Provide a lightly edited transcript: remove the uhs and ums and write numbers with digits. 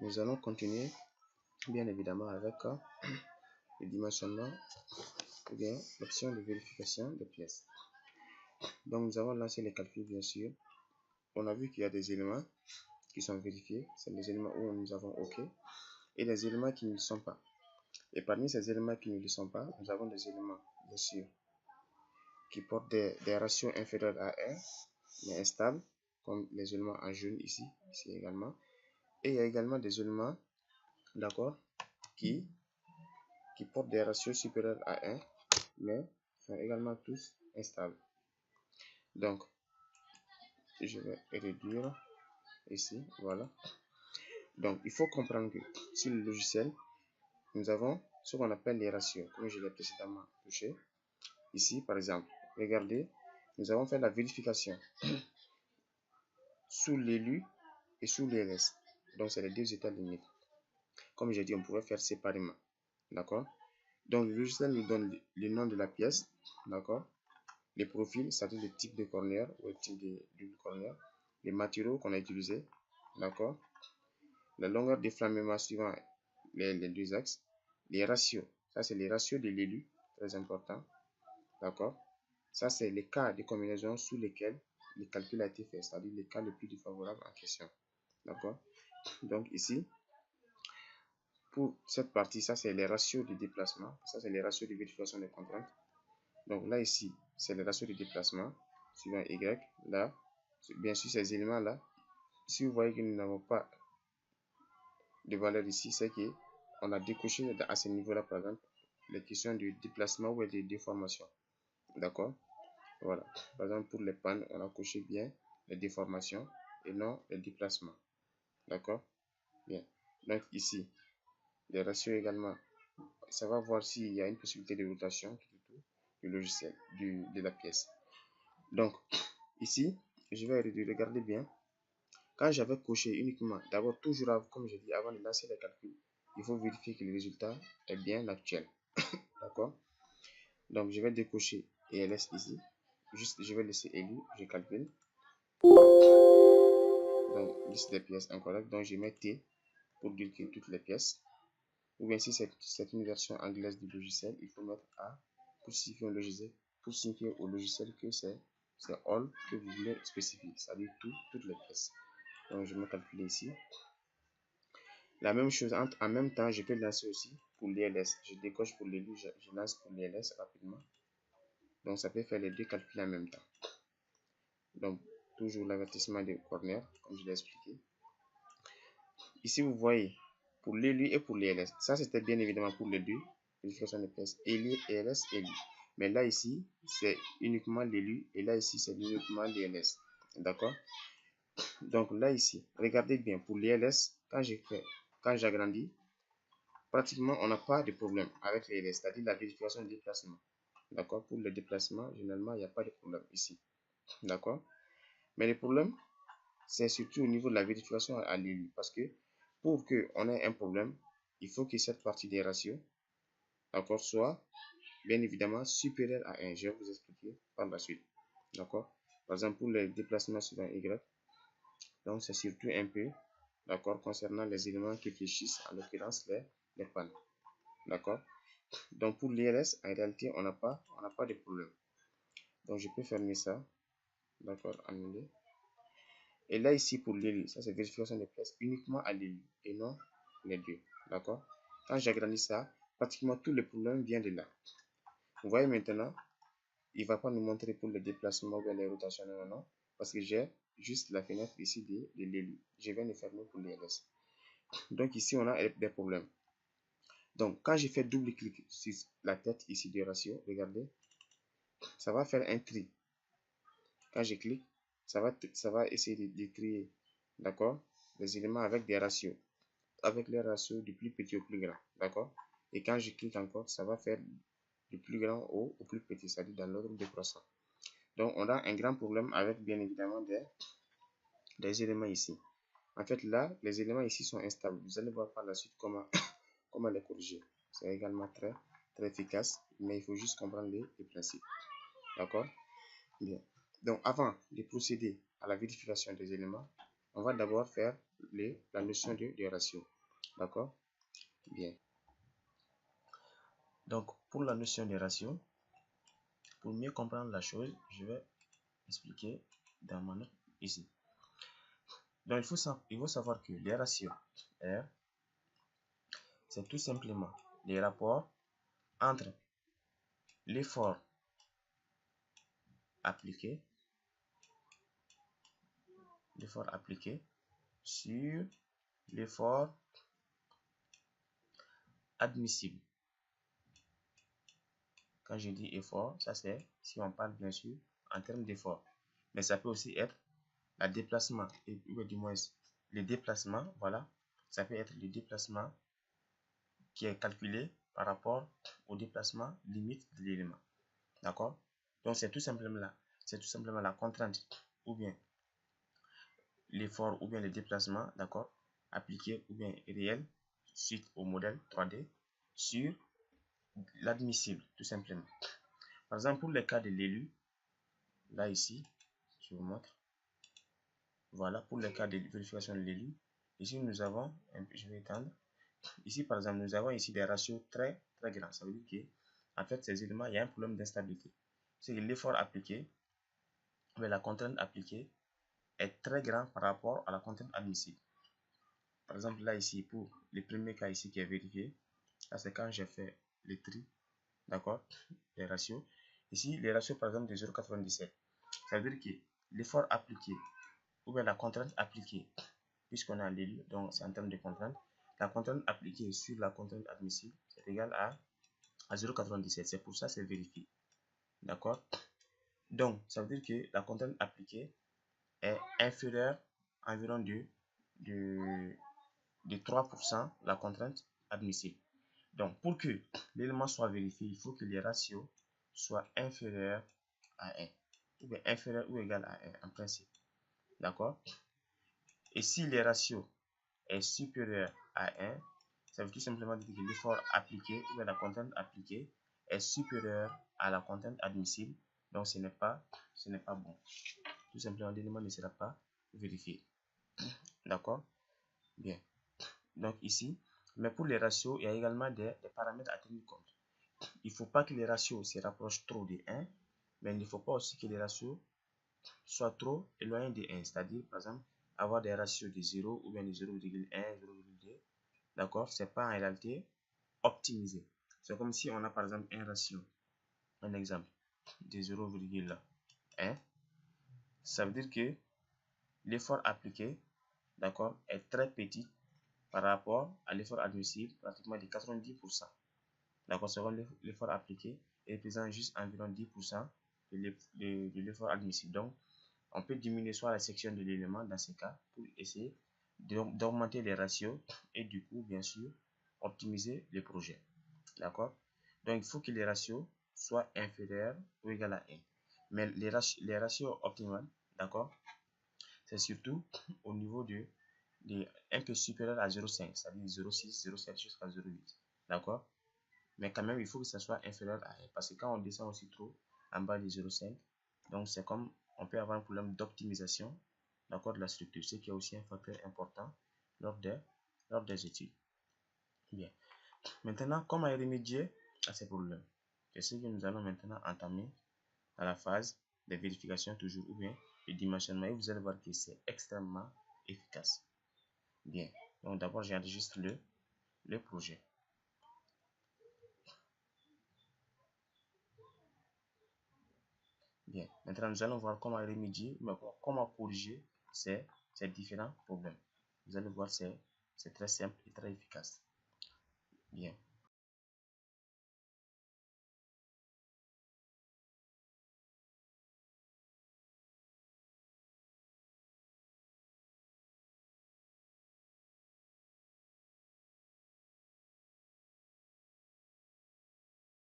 nous allons continuer bien évidemment avec le dimensionnement ou bien l'option de vérification des pièces. Donc nous avons lancé les calculs bien sûr. On a vu qu'il y a des éléments qui sont vérifiés, c'est les éléments où nous avons OK, et des éléments qui ne le sont pas. Et parmi ces éléments qui ne le sont pas, nous avons des éléments bien sûr qui portent des ratios inférieurs à 1 mais instables, comme les éléments en jaune ici également. Et il y a également des éléments, d'accord, qui portent des ratios supérieurs à 1 mais sont également tous instables. Donc je vais réduire ici, voilà. Donc il faut comprendre que sur le logiciel, nous avons ce qu'on appelle les ratios, comme je l'ai précédemment touché. Ici par exemple, regardez, nous avons fait la vérification sous l'élu et sous l'ELS. Donc c'est les deux états limites. Comme j'ai dit, on pourrait faire séparément. D'accord? Donc le logiciel nous donne le nom de la pièce. D'accord? Les profils, c'est-à-dire le type de corner ou le type de corner. Les matériaux qu'on a utilisés. D'accord? La longueur des flammements suivant les deux axes. Les ratios. Ça, c'est les ratios de l'élu. Très important. D'accord? Ça, c'est les cas de combinaison sous lesquels le calcul a été fait. C'est-à-dire les cas les plus défavorables en question. D'accord? Donc ici, pour cette partie, ça c'est les ratios de déplacement. Ça c'est les ratios de vérification des contraintes. Donc là ici, c'est les ratios de déplacement suivant Y. Là, bien sûr ces éléments là, si vous voyez que nous n'avons pas de valeur ici, c'est que on a décoché à ce niveau là par exemple les questions de déplacement ou de déformation. D'accord? Voilà. Par exemple pour les pannes, on a coché bien les déformations et non les déplacements. D'accord? Bien. Donc ici, les ratios également, ça va voir s'il y a une possibilité de rotation du logiciel, de la pièce. Donc, ici, je vais regarder bien. Quand j'avais coché uniquement, d'abord, toujours, comme je dis, avant de lancer les calculs, il faut vérifier que le résultat est bien actuel. D'accord? Donc, je vais décocher ELS ici. Juste, je vais laisser élu, je calcule. Donc, liste des pièces incorrectes. Donc, je mets T pour dire que toutes les pièces. Ou bien si c'est une version anglaise du logiciel, il faut mettre A pour signifier au logiciel que c'est all que vous voulez spécifier, c'est-à-dire toutes les pièces. Donc je vais calculer ici. La même chose, en même temps, je peux lancer aussi pour l'ELS. Je décoche pour l'élu, je lance pour l'ELS rapidement. Donc ça peut faire les deux calculs en même temps. Donc toujours l'avertissement des corners, comme je l'ai expliqué. Ici vous voyez, pour l'élu et pour l'ELS. Ça, c'était bien évidemment pour les deux. Vérification des pièces. ELU, ELS, ELU. Mais là, ici, c'est uniquement l'élu. Et là, ici, c'est uniquement l'ELS. D'accord? Donc là, ici, regardez bien. Pour l'ELS, quand j'agrandis, pratiquement, on n'a pas de problème avec l'ELS. C'est-à-dire la vérification de déplacement. D'accord? Pour le déplacement, généralement, il n'y a pas de problème ici. D'accord? Mais le problème, c'est surtout au niveau de la vérification à l'élu. Parce que pour qu'on ait un problème, il faut que cette partie des ratios, d'accord, soit bien évidemment supérieure à 1. Je vais vous expliquer par la suite. D'accord? Par exemple, pour les déplacements suivant Y, donc c'est surtout un peu, d'accord, concernant les éléments qui fléchissent, en l'occurrence les pannes. D'accord? Donc pour l'ILS, en réalité, on n'a pas de problème. Donc je peux fermer ça. D'accord, annuler. Et là, ici, pour l'élu, ça c'est vérification des pièces uniquement à l'élu et non les deux. D'accord? Quand j'agrandis ça, pratiquement tous les problèmes viennent de là. Vous voyez maintenant, il ne va pas nous montrer pour le déplacement ou les rotations, non, parce que j'ai juste la fenêtre ici de l'élu. Je viens de fermer pour l'ILS. Donc ici, on a des problèmes. Donc, quand j'ai fait double clic sur la tête ici du ratio, regardez, ça va faire un tri. Quand je clique, ça va essayer de trier, d'accord, les éléments avec des ratios, avec les ratios du plus petit au plus grand, d'accord. Et quand je clique encore, ça va faire du plus grand au plus petit, c'est-à-dire dans l'ordre décroissant. Donc on a un grand problème avec bien évidemment des éléments ici. En fait là, les éléments ici sont instables. Vous allez voir par la suite comment les corriger. C'est également très efficace, mais il faut juste comprendre les principes. D'accord? Bien. Donc avant de procéder à la vérification des éléments, on va d'abord faire la notion de ratio. D'accord? Bien. Donc, pour la notion des ratios, pour mieux comprendre la chose, je vais expliquer dans ma note ici. Donc, il faut savoir que les ratios R, c'est tout simplement les rapports entre l'effort appliqué sur l'effort admissible. Quand je dis effort, ça c'est si on parle bien sûr en termes d'effort. Mais ça peut aussi être le déplacement, ou du moins le déplacement, voilà. Ça peut être le déplacement qui est calculé par rapport au déplacement limite de l'élément. D'accord? Donc c'est tout simplement la contrainte ou bien l'effort ou bien le déplacement, d'accord, appliqué ou bien réel suite au modèle 3D sur l'admissible, tout simplement. Par exemple, pour le cas de l'élu, là ici, je vous montre. Voilà, pour le cas de vérification de l'élu, ici nous avons, je vais étendre. Ici, par exemple, nous avons ici des ratios très grands. Ça veut dire que, en fait, ces éléments, il y a un problème d'instabilité. C'est que l'effort appliqué, mais la contrainte appliquée est très grand par rapport à la contrainte admissible. Par exemple, là, ici, pour le premier cas ici qui est vérifié, là, c'est quand j'ai fait le tri, d'accord, les ratios. Ici, les ratios, par exemple, de 0,97. Ça veut dire que l'effort appliqué, ou bien la contrainte appliquée, puisqu'on a l'élu, donc c'est en termes de contrainte, la contrainte appliquée sur la contrainte admissible, c'est égal à 0,97. C'est pour ça que c'est vérifié. D'accord? Donc, ça veut dire que la contrainte appliquée est inférieure à environ de 3% la contrainte admissible. Donc, pour que l'élément soit vérifié, il faut que les ratios soient inférieurs à 1. Ou bien inférieur ou égal à 1 en principe. D'accord? Et si les ratios est supérieur à 1, ça veut tout simplement dire que l'effort appliqué ou bien la contrainte appliquée est supérieure à la contrainte admissible. Donc, ce n'est pas bon. Tout simplement, l'élément ne sera pas vérifié. D'accord? Bien. Donc, ici, mais pour les ratios, il y a également des paramètres à tenir compte. Il ne faut pas que les ratios se rapprochent trop de 1, mais il ne faut pas aussi que les ratios soient trop éloignés de 1. C'est-à-dire, par exemple, avoir des ratios de 0 ou bien de 0,1, 0,2. D'accord? Ce n'est pas en réalité optimisé. C'est comme si on a par exemple un ratio, un exemple, de 0,1. Ça veut dire que l'effort appliqué, d'accord, est très petit par rapport à l'effort admissible, pratiquement de 90%. D'accord, selon l'effort appliqué est représente juste environ 10% de l'effort admissible. Donc, on peut diminuer soit la section de l'élément dans ce cas pour essayer d'augmenter les ratios et du coup, bien sûr, optimiser le projet. D'accord? Donc, il faut que les ratios soient inférieurs ou égaux à 1. Mais les ratios optimales, d'accord, c'est surtout au niveau de un peu supérieur à 0,5, c'est-à-dire 0,6, 0,7 jusqu'à 0,8. D'accord? Mais quand même, il faut que ça soit inférieur à 1. Parce que quand on descend aussi trop en bas de 0,5, donc c'est comme on peut avoir un problème d'optimisation, d'accord, de la structure, ce qui est aussi un facteur important lors des études. Bien. Maintenant, comment remédier à ces problèmes? C'est ce que nous allons maintenant entamer à la phase de vérification toujours ou bien le dimensionnement et vous allez voir que c'est extrêmement efficace. Bien. Donc d'abord, j'enregistre le projet. Bien. Maintenant, nous allons voir comment remédier, mais comment corriger ces différents problèmes. Vous allez voir, c'est très simple et très efficace. Bien.